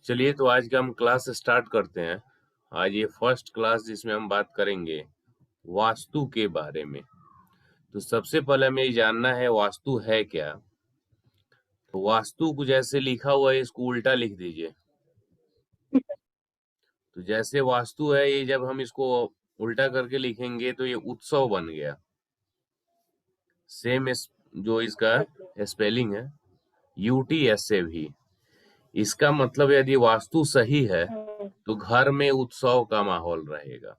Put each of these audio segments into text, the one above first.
चलिए तो आज का हम क्लास स्टार्ट करते हैं। आज ये फर्स्ट क्लास जिसमें हम बात करेंगे वास्तु के बारे में। तो सबसे पहले हमें ये जानना है वास्तु है क्या। तो वास्तु को जैसे लिखा हुआ है इसको उल्टा लिख दीजिए। तो जैसे वास्तु है ये जब हम इसको उल्टा करके लिखेंगे तो ये उत्सव बन गया। सेम जो इसका स्पेलिंग है UTS भी। इसका मतलब यदि वास्तु सही है तो घर में उत्सव का माहौल रहेगा,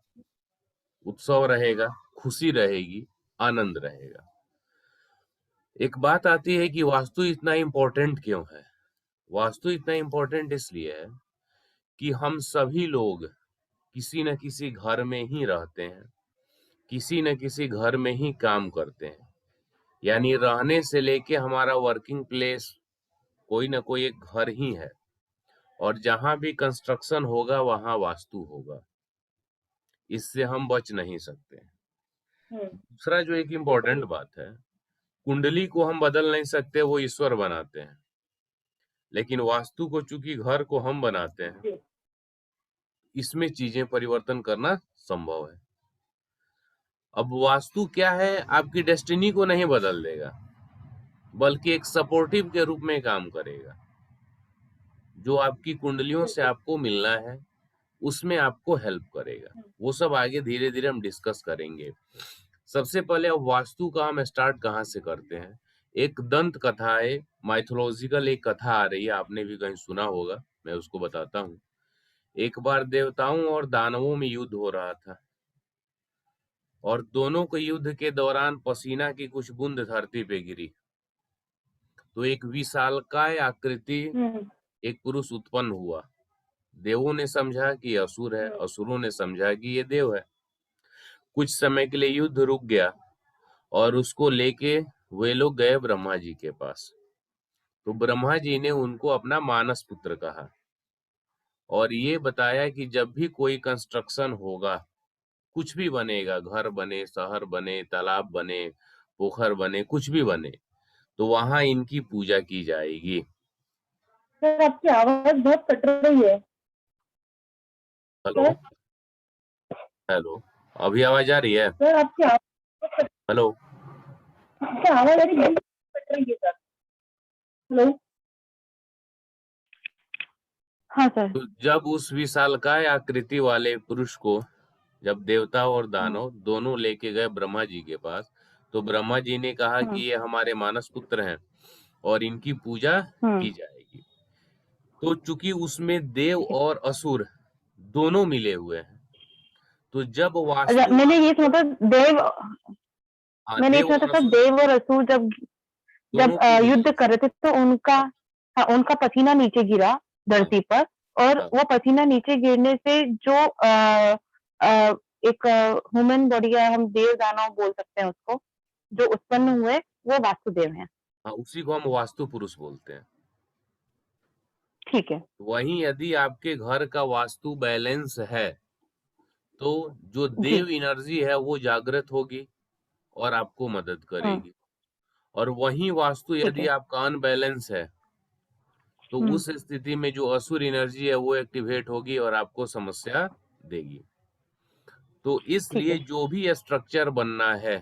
उत्सव रहेगा, खुशी रहेगी, आनंद रहेगा। एक बात आती है कि वास्तु इतना इम्पोर्टेंट क्यों है। वास्तु इतना इम्पोर्टेंट इसलिए है कि हम सभी लोग किसी न किसी घर में ही रहते हैं, किसी न किसी घर में ही काम करते हैं। यानी रहने से लेके हमारा वर्किंग प्लेस कोई ना कोई एक घर ही है, और जहां भी कंस्ट्रक्शन होगा वहां वास्तु होगा। इससे हम बच नहीं सकते। दूसरा जो एक इम्पोर्टेंट बात है, कुंडली को हम बदल नहीं सकते, वो ईश्वर बनाते हैं। लेकिन वास्तु को चूंकि घर को हम बनाते हैं, इसमें चीजें परिवर्तन करना संभव है। अब वास्तु क्या है, आपकी डेस्टिनी को नहीं बदल देगा, बल्कि एक सपोर्टिव के रूप में काम करेगा। जो आपकी कुंडलियों से आपको मिलना है उसमें आपको हेल्प करेगा। वो सब आगे धीरे धीरे हम डिस्कस करेंगे। सबसे पहले अब वास्तु का हम स्टार्ट कहाँ से करते हैं। एक दंत कथा है, माइथोलॉजिकल एक कथा आ रही है, आपने भी कहीं सुना होगा, मैं उसको बताता हूँ। एक बार देवताओं और दानवों में युद्ध हो रहा था, और दोनों के युद्ध के दौरान पसीना की कुछ बूंद धरती पे गिरी, तो एक विशालकाय आकृति एक पुरुष उत्पन्न हुआ। देवों ने समझा कि असुर है, असुरों ने समझा कि ये देव है। कुछ समय के लिए युद्ध रुक गया और उसको लेके वे लोग गए ब्रह्मा जी के पास। तो ब्रह्मा जी ने उनको अपना मानस पुत्र कहा और ये बताया कि जब भी कोई कंस्ट्रक्शन होगा, कुछ भी बनेगा, घर बने, शहर बने, तालाब बने, पोखर बने, कुछ भी बने, तो वहां इनकी पूजा की जाएगी। सर आपकी आवाज बहुत कट रही है। हेलो हेलो, अभी आवाज आ रही है? सर आपकी आवाज हेलो, आ रही है, कट रही है सर। हेलो, हाँ सर। तो जब उस विशालकाय आकृति वाले पुरुष को जब देवता और दानव दोनों लेके गए ब्रह्मा जी के पास, तो ब्रह्मा जी ने कहा कि ये हमारे मानस पुत्र हैं और इनकी पूजा की जाएगी। तो चूंकि उसमें देव और असुर दोनों मिले हुए हैं, तो जब वास्तु मैंने ये सुना था देव, मैंने ये देव सुना था और सर, असुर देव और असुर जब दोनों की मिली युद्ध कर रहे थे तो उनका, हाँ, उनका पसीना नीचे गिरा हाँ, धरती पर, और हाँ, वो पसीना नीचे गिरने से जो एक ह्यूमन बॉडी, या हम देव दानव बोल सकते हैं उसको, जो उत्पन्न हुए वो वासुदेव हैं। हाँ, उसी को हम वास्तु पुरुष बोलते हैं। ठीक है। वहीं यदि आपके घर का वास्तु बैलेंस है तो जो जी। देव एनर्जी है वो जागृत होगी और आपको मदद करेगी। और वहीं वास्तु ठीक यदि है। आपका अनबैलेंस है तो उस स्थिति में जो असुर एनर्जी है वो एक्टिवेट होगी और आपको समस्या देगी। तो ठीक इसलिए है। जो भी स्ट्रक्चर बनना है,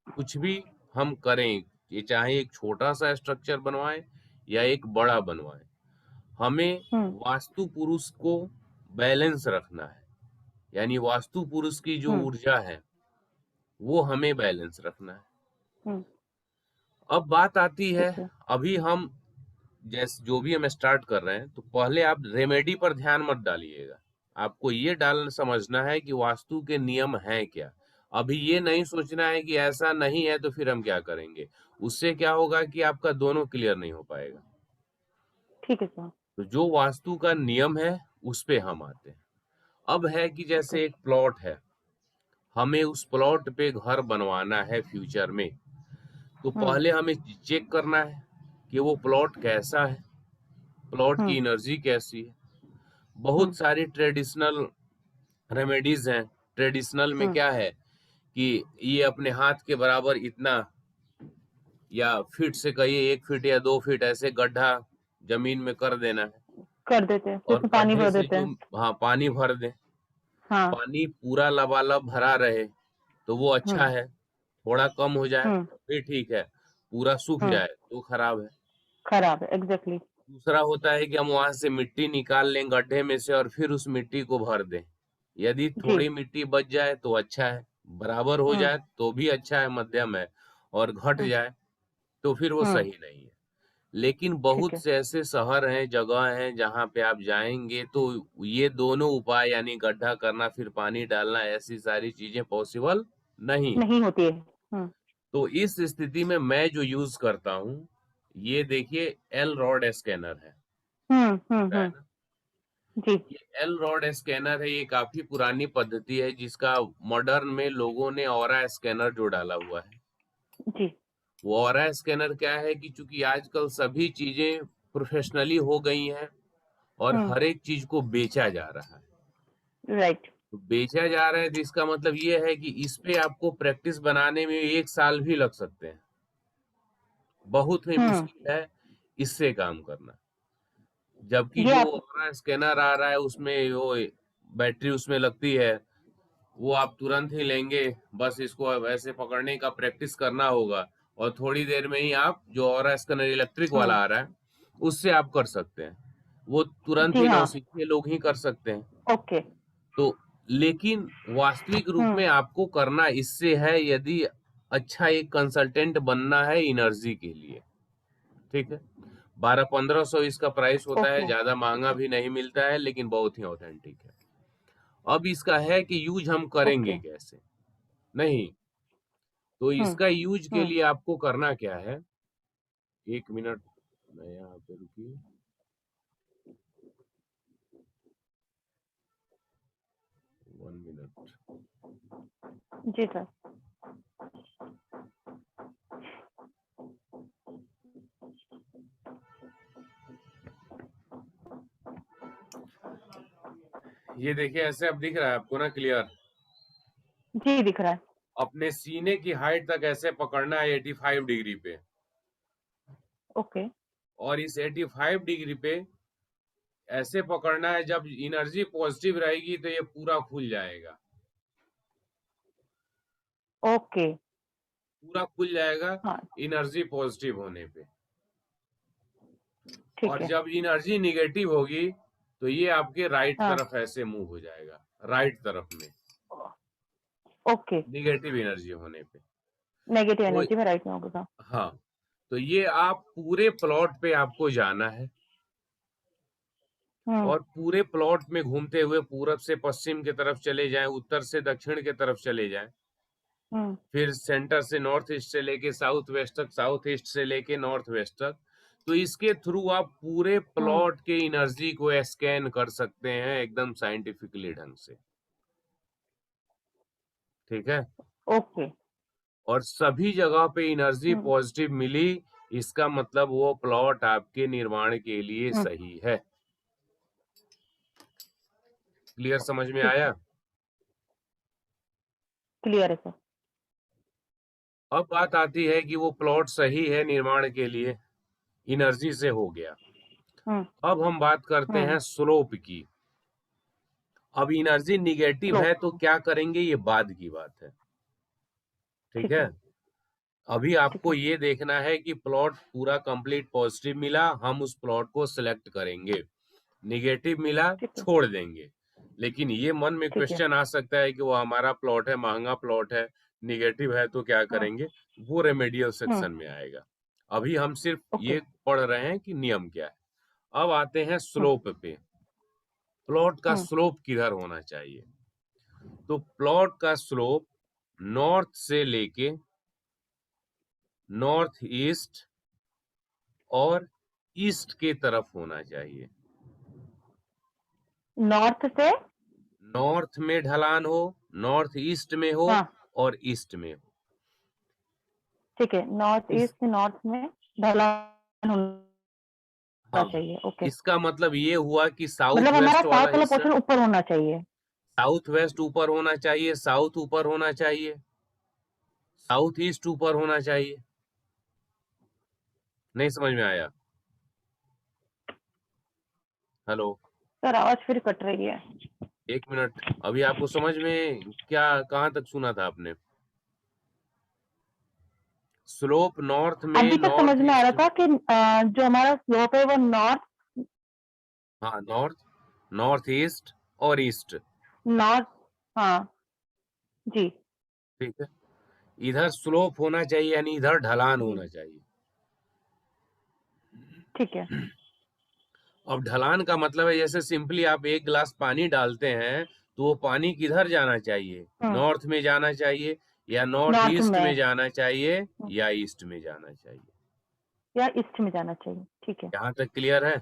कुछ भी हम करें, ये चाहे एक छोटा सा स्ट्रक्चर बनवाएं या एक बड़ा बनवाएं, हमें वास्तु पुरुष को बैलेंस रखना है। यानी वास्तु पुरुष की जो ऊर्जा है वो हमें बैलेंस रखना है। अब बात आती है, ठीक है। अभी हम जैसे जो भी हम स्टार्ट कर रहे हैं, तो पहले आप रेमेडी पर ध्यान मत डालिएगा। आपको ये समझना है कि वास्तु के नियम हैं क्या। अभी ये नहीं सोचना है कि ऐसा नहीं है तो फिर हम क्या करेंगे। उससे क्या होगा कि आपका दोनों क्लियर नहीं हो पाएगा। ठीक है सर। तो जो वास्तु का नियम है उस पे हम आते हैं। अब है कि जैसे एक प्लॉट है, हमें उस प्लॉट पे घर बनवाना है फ्यूचर में, तो पहले हमें चेक करना है कि वो प्लॉट कैसा है, प्लॉट की एनर्जी कैसी है। बहुत सारी ट्रेडिशनल रेमेडीज हैं। ट्रेडिशनल में क्या है कि ये अपने हाथ के बराबर इतना, या फीट से कहिए 1 फीट या 2 फीट ऐसे गड्ढा जमीन में कर देना है, कर देते हैं, और उसमें पानी गड्ढे भर से देते जो, हैं। हाँ, पानी भर दें, हाँ। पानी पूरा लबालब भरा रहे तो वो अच्छा हम्म। है, थोड़ा कम हो जाए हम्म। फिर ठीक है, पूरा सूख हम्म। जाए तो खराब है। खराब है, एग्जैक्टली। दूसरा होता है कि हम वहां से मिट्टी निकाल लें गड्ढे में से और फिर उस मिट्टी को भर दें। यदि जी। थोड़ी मिट्टी बच जाए तो अच्छा है, बराबर हो हम्म। जाए तो भी अच्छा है, मध्यम है, और घट हम्म। जाए तो फिर वो हम्म। सही नहीं है। लेकिन ठीक बहुत है। से ऐसे शहर हैं, जगह हैं जहाँ पे आप जाएंगे तो ये दोनों उपाय यानी गड्ढा करना फिर पानी डालना, ऐसी सारी चीजें पॉसिबल नहीं है। नहीं होती है। तो इस स्थिति में मैं जो यूज करता हूँ, ये देखिए एल रॉड स्कैनर है, दिख रहा है हम्म। ना? जी। ये एल रॉड स्कैनर है, ये काफी पुरानी पद्धति है जिसका मॉडर्न में लोगों ने ऑरा स्कैनर जो डाला हुआ है। जी। वो ऑरा स्कैनर क्या है कि चूंकि आजकल सभी चीजें प्रोफेशनली हो गई हैं और हर एक चीज को बेचा जा रहा है, राइट। तो बेचा जा रहा है तो इसका मतलब ये है कि इस पे आपको प्रैक्टिस बनाने में 1 साल भी लग सकते हैं। बहुत ही हम्म। मुश्किल है इससे काम करना, जबकि ये जो आप। ऑरा स्कैनर आ रहा है उसमें वो बैटरी उसमें लगती है, वो आप तुरंत ही लेंगे, बस इसको अब ऐसे पकड़ने का प्रैक्टिस करना होगा और थोड़ी देर में ही आप जो और स्कैनर इलेक्ट्रिक वाला हम्म। आ रहा है उससे आप कर सकते हैं, वो तुरंत जी ही हाँ। नौसिखिए लोग ही कर सकते हैं। ओके। तो लेकिन वास्तविक रूप में आपको करना इससे है, यदि अच्छा एक कंसल्टेंट बनना है एनर्जी के लिए, ठीक है। 1200-1500 इसका प्राइस होता है, ओके। ज्यादा महंगा भी नहीं मिलता है, लेकिन बहुत ही ऑथेंटिक है। अब इसका है कि यूज हम करेंगे ओके। कैसे, नहीं, तो हम्म। इसका यूज के हम्म। लिए आपको करना क्या है, 1 मिनट, मैं यहाँ पे रुकिए, 1 मिनट। जी सर। ये देखिए ऐसे अब दिख रहा है आपको ना क्लियर? जी दिख रहा है। अपने सीने की हाइट तक ऐसे पकड़ना है 85 डिग्री पे, ओके। और इस 85 डिग्री पे ऐसे पकड़ना है, जब एनर्जी पॉजिटिव रहेगी तो ये पूरा खुल जाएगा, ओके। पूरा खुल जाएगा हाँ। एनर्जी पॉजिटिव होने पे। ठीक और है। जब एनर्जी निगेटिव होगी तो ये आपके राइट हाँ। तरफ ऐसे मूव हो जाएगा, राइट तरफ में ओके। निगेटिव एनर्जी होने पे। नेगेटिव तो एनर्जी में राइट में होगा। हाँ, तो ये आप पूरे प्लॉट पे आपको जाना है हम्म। और पूरे प्लॉट में घूमते हुए पूरब से पश्चिम की तरफ चले जाएं, उत्तर से दक्षिण की तरफ चले जाएं, हम्म। फिर सेंटर से नॉर्थ ईस्ट से लेके साउथ वेस्ट तक, साउथ ईस्ट से लेके नॉर्थ वेस्ट तक। तो इसके थ्रू आप पूरे हम्म। प्लॉट के एनर्जी को स्कैन कर सकते हैं एकदम साइंटिफिकली ढंग से, ठीक है। ओके। और सभी जगह पे एनर्जी हम्म। पॉजिटिव मिली, इसका मतलब वो प्लॉट आपके निर्माण के लिए हम्म। सही है। क्लियर, समझ में ठीक आया? है। क्लियर है सर। अब बात आती है कि वो प्लॉट सही है निर्माण के लिए, एनर्जी से हो गया। हम्म। अब हम बात करते हम्म। हैं स्लोप की। अब एनर्जी निगेटिव स्लो। है तो क्या करेंगे, ये बाद की बात है, ठीक ठीक है। है। अभी ठीक आपको है। ये देखना है कि प्लॉट पूरा कंप्लीट पॉजिटिव मिला, हम उस प्लॉट को सिलेक्ट करेंगे, निगेटिव मिला ठीक है। छोड़ देंगे। लेकिन ये मन में ठीक है। क्वेश्चन आ सकता है कि वो हमारा प्लॉट है, महंगा प्लॉट है, निगेटिव है तो क्या हम्म। करेंगे, वो रेमेडियल हम्म। सेक्शन में आएगा। अभी हम सिर्फ ओके। ये पढ़ रहे हैं कि नियम क्या है। अब आते हैं हम्म। स्लोप पे, प्लॉट का हम्म। स्लोप किधर होना चाहिए। तो प्लॉट का स्लोप नॉर्थ से लेके नॉर्थ ईस्ट और ईस्ट के तरफ होना चाहिए। नॉर्थ से। नॉर्थ में ढलान हो, नॉर्थ ईस्ट में हो, हाँ। और ईस्ट में हो। ठीक है, नॉर्थ इस ईस्ट नॉर्थ में ढलान होना हाँ, चाहिए। ओके। इसका मतलब ये हुआ कि साउथ मतलब हमारा वेस्ट वाला साउथ वाला हिस्सा, पोर्शन ऊपर होना चाहिए। साउथ वेस्ट ऊपर होना चाहिए, साउथ ऊपर होना चाहिए, साउथ ईस्ट ऊपर होना चाहिए। नहीं समझ में आया? हेलो, सर आवाज फिर कट रही है। 1 मिनट। अभी आपको समझ में क्या, कहाँ तक सुना था आपने? स्लोप नॉर्थ में, अभी तक समझ नॉर्थ में आ रहा ईस्ट। था कि जो हमारा स्लोप है वो हाँ, नॉर्थ, नॉर्थ ईस्ट और ईस्ट। नॉर्थ। हाँ जी। ठीक है, इधर स्लोप होना चाहिए, यानी इधर ढलान जी होना चाहिए। ठीक है। अब ढलान का मतलब है, जैसे सिंपली आप एक गिलास पानी डालते हैं तो वो पानी किधर जाना चाहिए? नॉर्थ में जाना चाहिए, या नॉर्थ नॉर्थ ईस्ट में में जाना चाहिए, हम्म, या ईस्ट में जाना चाहिए? या ईस्ट में जाना चाहिए। ठीक है, यहाँ तक क्लियर है?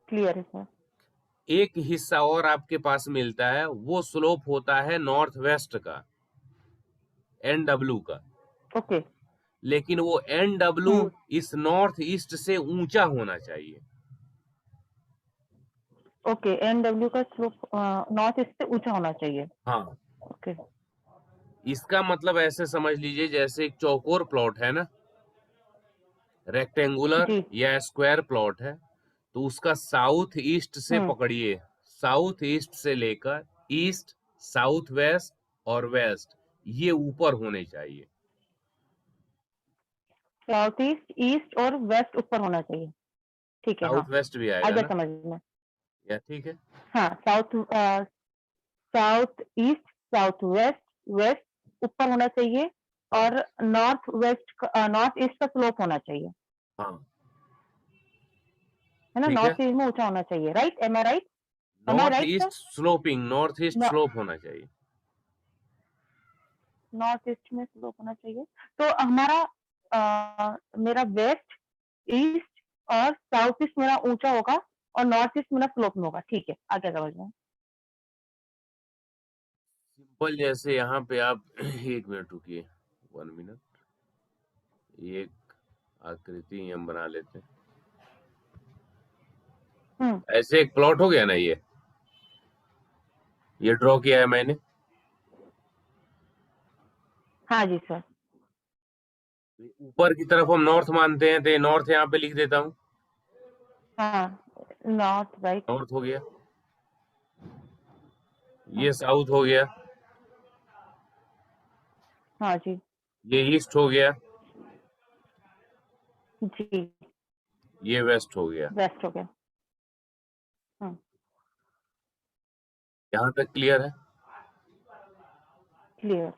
क्लियर है सर। एक हिस्सा और आपके पास मिलता है, वो स्लोप होता है नॉर्थ वेस्ट का, NW का। ओके। लेकिन वो NW हम्म इस नॉर्थ ईस्ट से ऊंचा होना चाहिए। ओके, NW का स्लोप नॉर्थ ईस्ट से ऊंचा होना चाहिए। हाँ, ओके। इसका मतलब ऐसे समझ लीजिए, जैसे एक चौकोर प्लॉट है ना, रेक्टेंगुलर जी। या स्क्वायर प्लॉट है, तो उसका साउथ ईस्ट से हम्म पकड़िए, साउथ ईस्ट से लेकर ईस्ट, साउथ वेस्ट और वेस्ट, ये ऊपर होने चाहिए। साउथ ईस्ट, ईस्ट और वेस्ट ऊपर होना चाहिए। ठीक है, हाँ साउथ वेस्ट भी आ आएगा गया ना? समझ में। या ठीक है। हाँ, south east, south west, west ऊपर होना चाहिए। हाँ, और नॉर्थ ईस्ट का स्लोप होना चाहिए, हाँ, है ना? ठीक है। नॉर्थ ईस्ट में ऊंचा होना चाहिए। Right? Am I right? Am I north right sir? East sloping, north east slope होना चाहिए। नॉर्थ ईस्ट में स्लोप होना चाहिए। तो हमारा मेरा वेस्ट, ईस्ट और साउथ ईस्ट मेरा ऊंचा होगा और नॉर्थ ईस्ट मेरा स्लोप में होगा। ठीक है, आगे समझ में। सिंपल, जैसे यहाँ पे आप 1 मिनट रुकिए, 1 मिनट, एक आकृति हम बना लेते हैं। हम्म ऐसे एक प्लॉट हो गया ना, ये ड्रॉ किया है मैंने। हाँ जी सर। ऊपर की तरफ हम नॉर्थ मानते हैं, तो ये नॉर्थ यहाँ पे लिख देता हूँ। हाँ, नॉर्थ राइट। नॉर्थ हो गया, ये साउथ हो गया, हाँ जी। ये ईस्ट हो गया, जी, ये वेस्ट हो गया। वेस्ट हो गया। हम्म यहाँ तक क्लियर है? क्लियर।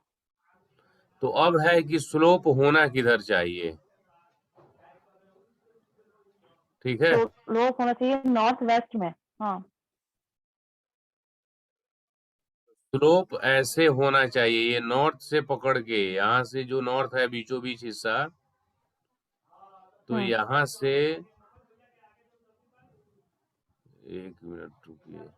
तो अब है कि स्लोप होना किधर चाहिए। ठीक है, स्लोप होना चाहिए नॉर्थ वेस्ट में। हाँ। स्लोप ऐसे होना चाहिए, ये नॉर्थ से पकड़ के, यहाँ से जो नॉर्थ है बीचों बीच हिस्सा, तो हम्म यहाँ से, 1 मिनट रुकिए,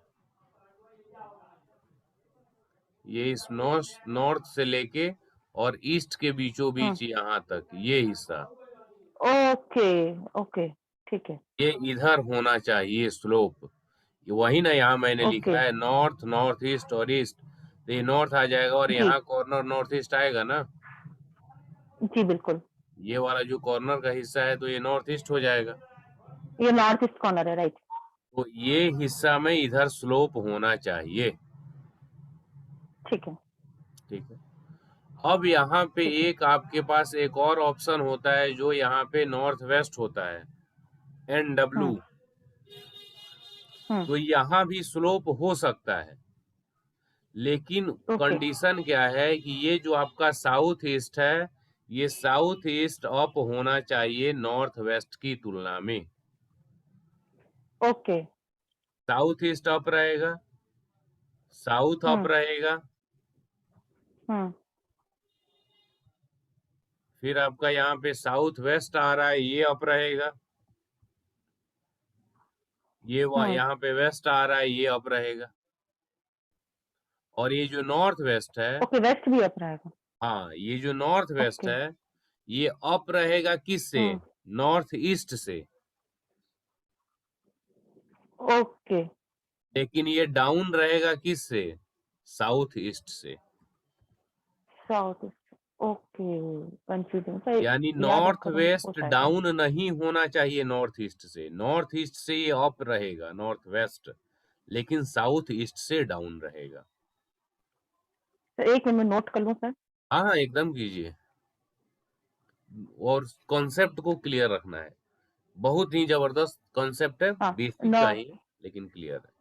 ये इस नॉर्थ से लेके और ईस्ट के बीचों हम्म बीच यहाँ तक, ये हिस्सा, ओके ओके, ठीक है। ये इधर होना चाहिए स्लोप। वही ना, यहाँ मैंने ओके। लिखा है नॉर्थ, नॉर्थ ईस्ट और ईस्ट, तो ये नॉर्थ आ जाएगा, और जी यहाँ कॉर्नर नॉर्थ ईस्ट आएगा ना। जी बिल्कुल। ये वाला जो कॉर्नर का हिस्सा है, तो ये नॉर्थ ईस्ट हो जाएगा। ये नॉर्थ ईस्ट कॉर्नर है, राइट? तो ये हिस्सा में इधर स्लोप होना चाहिए। ठीक है। ठीक है, अब यहाँ पे ठीक है। एक आपके पास एक और ऑप्शन होता है, जो यहाँ पे नॉर्थ वेस्ट होता है, NW। हम्म हम्म तो यहाँ भी स्लोप हो सकता है, लेकिन ओके कंडीशन क्या है कि ये जो आपका साउथ ईस्ट है, ये साउथ ईस्ट अप होना चाहिए नॉर्थ वेस्ट की तुलना में। ओके। साउथ ईस्ट अप रहेगा, साउथ अप हम्म रहेगा, हम्म फिर आपका यहाँ पे साउथ वेस्ट आ रहा है, ये अप रहेगा, ये हम्म यहाँ पे वेस्ट आ रहा है, ये अप रहेगा, और ये जो नॉर्थ वेस्ट है, ओके, वेस्ट भी अप रहेगा। हाँ, ये जो नॉर्थ वेस्ट ओके। है, ये अप रहेगा किस से? हम्म नॉर्थ ईस्ट से। ओके। लेकिन ये डाउन रहेगा किस से? साउथ ईस्ट से। South east. Okay, confusing sir, यानी याद नॉर्थ करूंगी हो वेस्ट जाएगा। डाउन नहीं होना चाहिए नॉर्थ ईस्ट से ये अप रहेगा नॉर्थ वेस्ट, लेकिन साउथ ईस्ट से डाउन रहेगा। सर एक मिनट में नोट कर लूं सर। हाँ हाँ एकदम कीजिए, और कॉन्सेप्ट को क्लियर रखना है। बहुत ही जबरदस्त कॉन्सेप्ट है, हाँ, बेसिक का ही है, लेकिन क्लियर है।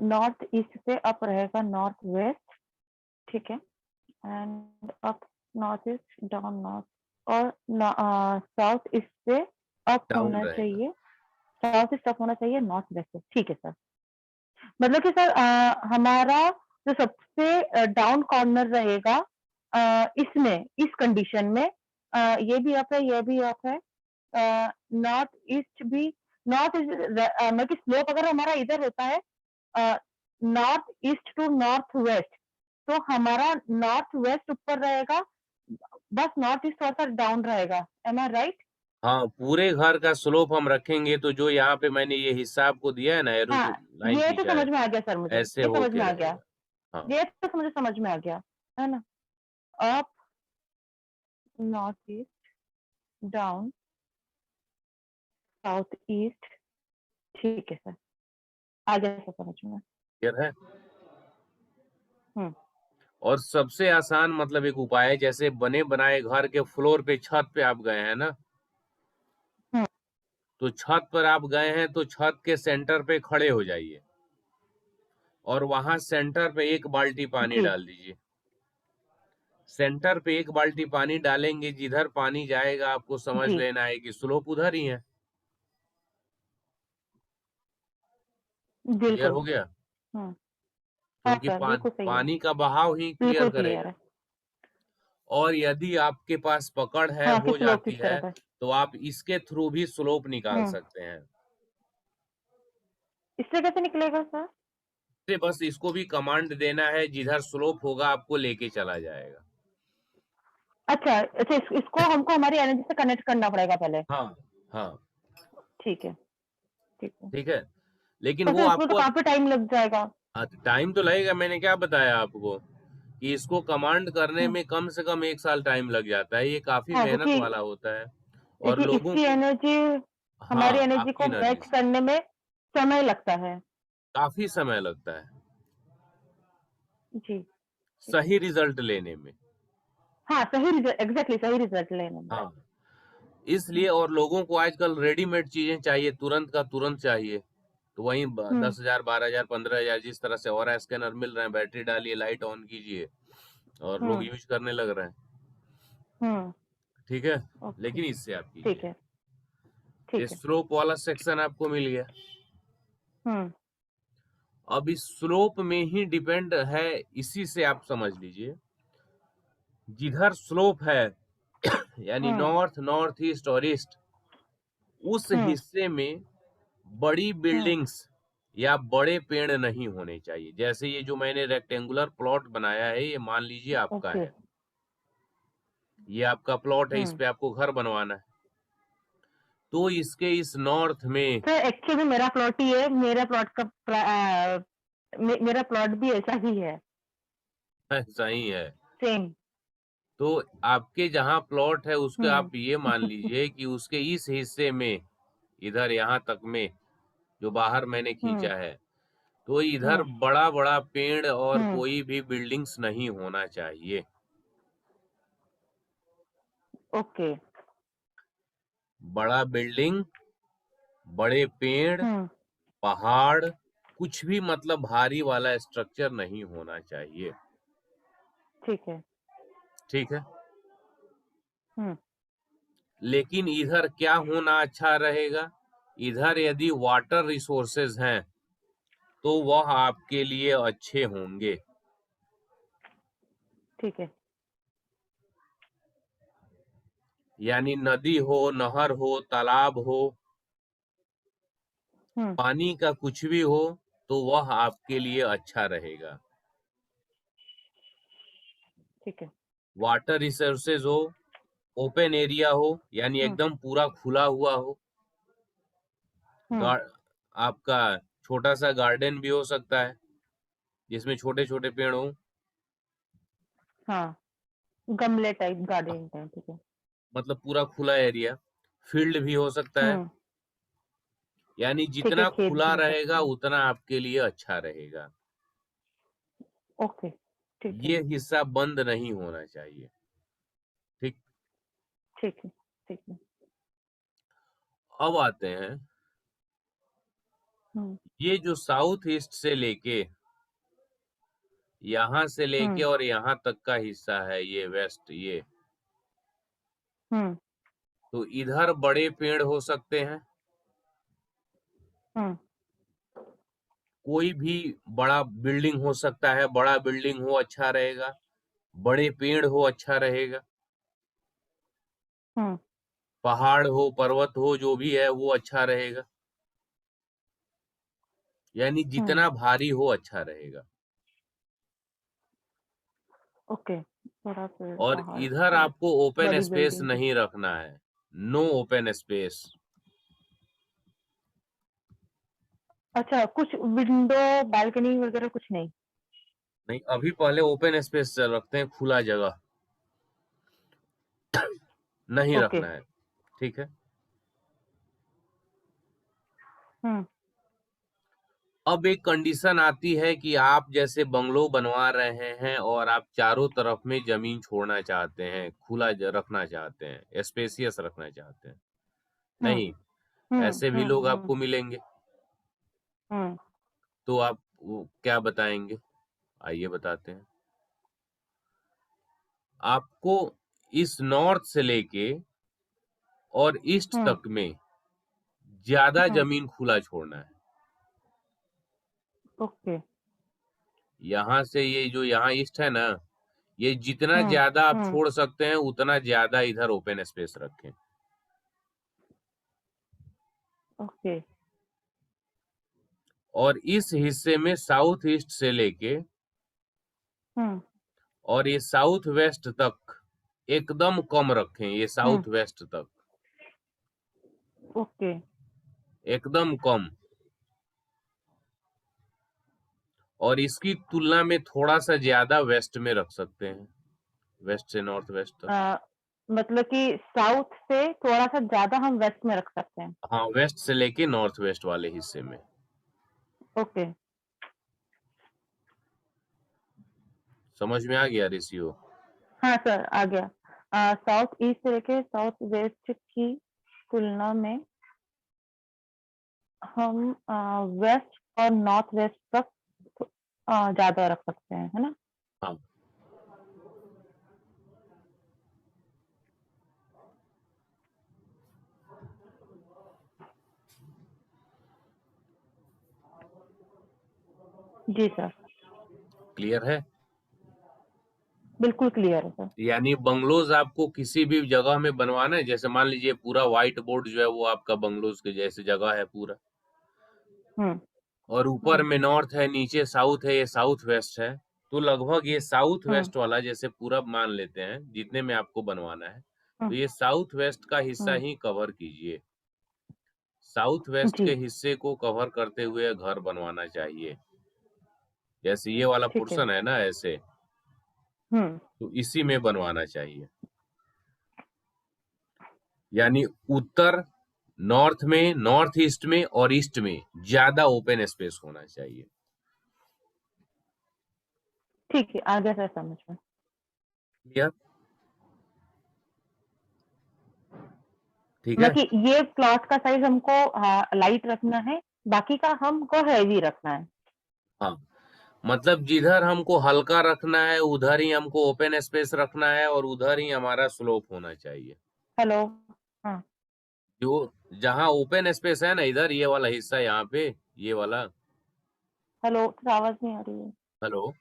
नॉर्थ ईस्ट से अप रहेगा नॉर्थ वेस्ट, ठीक है, and up north east down north, और साउथ ईस्ट से अप डाउन होना रहेगा। चाहिए, साउथ ईस्ट अप होना चाहिए नॉर्थ वेस्ट से, ठीक है सर। मतलब कि सर हमारा जो सबसे डाउन कॉर्नर रहेगा इसमें, इस कंडीशन में ये भी अप है, ये भी अप है, नॉर्थ ईस्ट भी, नॉर्थ मतलब कि स्लोप अगर हमारा इधर होता है north east to north west, तो हमारा नॉर्थ वेस्ट ऊपर रहेगा, बस नॉर्थ ईस्ट थोड़ा सा डाउन रहेगा। M I right? हाँ, पूरे घर का स्लोप हम रखेंगे तो जो यहाँ पे मैंने ये हिस्सा आपको दिया है ना, एरो हाँ, लाइन ये तो खींचा है, समझ में आ गया सर, मुझे ऐसे ये समझ होके में आ गया, रहेगा। हाँ ये तो मुझे समझ में आ गया, है ना। Up north east, down south east, ठीक है सर, आ गया सर समझ में। क्लियर है। हम्म और सबसे आसान मतलब एक उपाय है, जैसे बने बनाए घर के फ्लोर पे, छत पे आप गए हैं ना, हम्म तो छत पर आप गए हैं तो छत के सेंटर पे खड़े हो जाइए, और वहां सेंटर पे एक बाल्टी पानी जी डाल दीजिए। सेंटर पे एक बाल्टी पानी डालेंगे, जिधर पानी जाएगा आपको समझ जी लेना है कि स्लोप उधर ही है। क्लियर बिल्कुल। हो गया, हम्म हाँ क्योंकि सर, बिल्कुल सही है, पानी का बहाव ही क्लियर बिल्कुल क्लियर करेगा। है। और यदि आपके पास पकड़ है, हाँ, हो किस लोग जाती किस है, तरफ है। तो आप इसके थ्रू भी स्लोप निकाल हम्म सकते हैं। इससे कैसे निकलेगा सर? से बस इसको भी कमांड देना है, जिधर स्लोप होगा आपको लेके चला जाएगा। अच्छा अच्छा, इसको हमको हमारी एनर्जी से कनेक्ट करना पड़ेगा पहले। हाँ हाँ, ठीक है, ठीक है। ठीक है, लेकिन तो वो फिर इसमें तो आपको काफी टाइम लग जाएगा। टाइम तो लगेगा। मैंने क्या बताया आपको कि इसको कमांड करने हम्म में कम से कम 1 साल टाइम लग जाता है, ये काफी हाँ, मेहनत क्योंकि वाला होता है। और क्योंकि लोगों इसकी को, एनर्जी, हमारी हाँ एनर्जी आपकी को एनर्जी मैच से करने में समय लगता है। काफी समय लगता है जी, ठीक है। सही रिजल्ट लेने में। हाँ, सही रिजल्ट, एग्जैक्टली सही रिजल्ट लेने में। हाँ, इसलिए, हम्म और लोगों को आजकल रेडीमेड चीजें चाहिए, तुरंत का तुरंत चाहिए, तो वहीं हम्म 10,000 12,000 15,000 जिस तरह से और स्कैनर मिल रहे हैं, बैटरी डालिए, लाइट ऑन कीजिए, और लोग हम्म यूज करने लग रहे हैं। हम्म ठीक है, ओके, लेकिन इससे आप ठीक कीजिए। है, ठीक है। स्लोप वाला सेक्शन आपको मिल गया। हम्म अब इस स्लोप में ही डिपेंड है, इसी से आप समझ लीजिए, जिधर स्लोप है यानी हम्म नॉर्थ नॉर्थ ईस्ट और ईस्ट, उस हम्म हिस्से में बड़ी हम्म बिल्डिंग्स या बड़े पेड़ नहीं होने चाहिए। जैसे ये जो मैंने रेक्टेंगुलर प्लॉट बनाया है, ये मान लीजिए आपका ओके। है, ये आपका प्लॉट है, इस हम्म पे आपको घर बनवाना है, तो इसके इस नॉर्थ में सर एक्चुअली मेरा प्लॉट ही है, मेरा प्लॉट का मेरा प्लॉट भी ऐसा ही है, सही है, सेम। तो आपके जहां प्लॉट है उसके हम्म आप ये मान लीजिए कि उसके इस हिस्से में, इधर यहाँ तक में जो बाहर मैंने हम्म खींचा है, तो इधर हम्म बड़ा बड़ा पेड़ और हम्म कोई भी बिल्डिंग्स नहीं होना चाहिए। ओके। बड़ा बिल्डिंग, बड़े पेड़, हम्म पहाड़, कुछ भी मतलब भारी वाला स्ट्रक्चर नहीं होना चाहिए। ठीक है। ठीक है, हम्म लेकिन इधर क्या होना अच्छा रहेगा, इधर यदि वाटर रिसोर्सेज हैं तो वह आपके लिए अच्छे होंगे। ठीक है। यानी नदी हो, नहर हो, तालाब हो, हम्म पानी का कुछ भी हो, तो वह आपके लिए अच्छा रहेगा। ठीक है। वाटर रिसोर्सेज हो, ओपन एरिया हो, यानी हम्म एकदम पूरा खुला हुआ हो, हम्म गा- आपका छोटा सा गार्डन भी हो सकता है, जिसमें छोटे छोटे पेड़ हो, हाँ, गमले टाइप, गार्डन टाइप, ठीक है। मतलब पूरा खुला एरिया, फील्ड भी हो सकता है, यानी ठीक है, जितना खेत भी खुला हो सकता रहेगा है। उतना आपके लिए अच्छा रहेगा। ओके, ठीक है, ये हिस्सा बंद नहीं होना चाहिए, ठीक। ठीक है, ठीक है। अब आते हैं, हुँ, ये जो साउथ ईस्ट से लेके यहाँ से लेके हुँ, और यहाँ तक का हिस्सा है, ये वेस्ट, ये हुँ, तो इधर बड़े पेड़ हो सकते हैं, हुँ, कोई भी बड़ा बिल्डिंग हो सकता है, बड़ा बिल्डिंग हो अच्छा रहेगा, बड़े पेड़ हो अच्छा रहेगा, हुँ, पहाड़ हो, पर्वत हो, जो भी है वो अच्छा रहेगा, यानी हुँ, जितना भारी हो अच्छा रहेगा। ओके। थोड़ा पेड़, और पहाड़, इधर पेड़, आपको ओपन बड़ी स्पेस बिल्डिंग भी। नहीं रखना है, नो ओपन स्पेस। अच्छा, कुछ विंडो, बालकनी वगैरह कुछ नहीं? नहीं, अभी पहले ओपन स्पेस रखते हैं, खुला जगह नहीं ओके। रखना है, ठीक है। हुँ, अब एक कंडीशन आती है कि आप जैसे बंगलो बनवा रहे हैं और आप चारों तरफ में जमीन छोड़ना चाहते हैं, खुला रखना चाहते हैं, स्पेसियस रखना चाहते हैं। हुँ, नहीं, हुँ, ऐसे भी हुँ, लोग हुँ, आपको मिलेंगे, हुँ, तो आप वो क्या बताएंगे, आइए बताते हैं। आपको इस नॉर्थ से लेके और ईस्ट हुँ, तक में ज्यादा हुँ, जमीन खुला छोड़ना है। ओके। यहाँ से ये जो यहाँ ईस्ट है ना, ये जितना हुँ, ज्यादा आप हुँ, छोड़ सकते हैं उतना ज्यादा इधर ओपन स्पेस रखें। ओके। और इस हिस्से में साउथ ईस्ट से लेके हुँ, और ये साउथ वेस्ट तक एकदम कम रखें, ये हुँ, साउथ वेस्ट तक ओके। एकदम कम। और इसकी तुलना में थोड़ा सा ज्यादा वेस्ट में रख सकते हैं, वेस्ट से नॉर्थ वेस्ट तक। अ, मतलब कि साउथ से थोड़ा-सा ज़्यादा हम वेस्ट में रख सकते हैं। हाँ, वेस्ट से लेके नॉर्थ वेस्ट वाले हिस्से में। ओके। समझ में आ गया ऋषियों? हाँ सर, आ गया। साउथ ईस्ट से लेके साउथ वेस्ट की तुलना में हम वेस्ट और नॉर्थ वेस्ट तक ज़्यादा रख सकते हैं, है ना? हाँ, जी सर, क्लियर है। बिल्कुल क्लियर है सर। यानी बंगलोज आपको किसी भी जगह में बनवाना है, जैसे मान लीजिए पूरा व्हाइट बोर्ड जो है वो आपका बंगलोज के जैसे जगह है पूरा, हुँ, और ऊपर हुँ, में नॉर्थ है, नीचे साउथ है, ये साउथ वेस्ट है, तो लगभग ये साउथ हुँ, वेस्ट वाला जैसे पूरा मान लेते हैं जितने में आपको बनवाना है, हुँ, तो ये साउथ वेस्ट का हिस्सा हुँ, ही कवर कीजिए। साउथ वेस्ट जी, के हिस्से को कवर करते हुए घर बनवाना चाहिए। जैसे ये वाला ठीक है। पोर्शन है ना ऐसे, हुँ, तो इसी में बनवाना चाहिए। यानी उत्तर, नॉर्थ में, नॉर्थ ईस्ट में और ईस्ट में ज्यादा ओपन स्पेस होना चाहिए। ठीक है, आ गया सर समझ में। क्लियर? ठीक है। मतलब कि ये प्लॉट का साइज़ हमको लाइट रखना है, बाकी का हमको हेवी रखना है। हाँ, मतलब जिधर हमको हल्का रखना है उधर ही हमको ओपन स्पेस रखना है और उधर ही हमारा स्लोप होना चाहिए। हेलो? हाँ, जो जहाँ ओपन स्पेस है ना, इधर ये वाला हिस्सा, यहाँ पे ये वाला। हेलो? सर आवाज़ नहीं आ रही है। हेलो?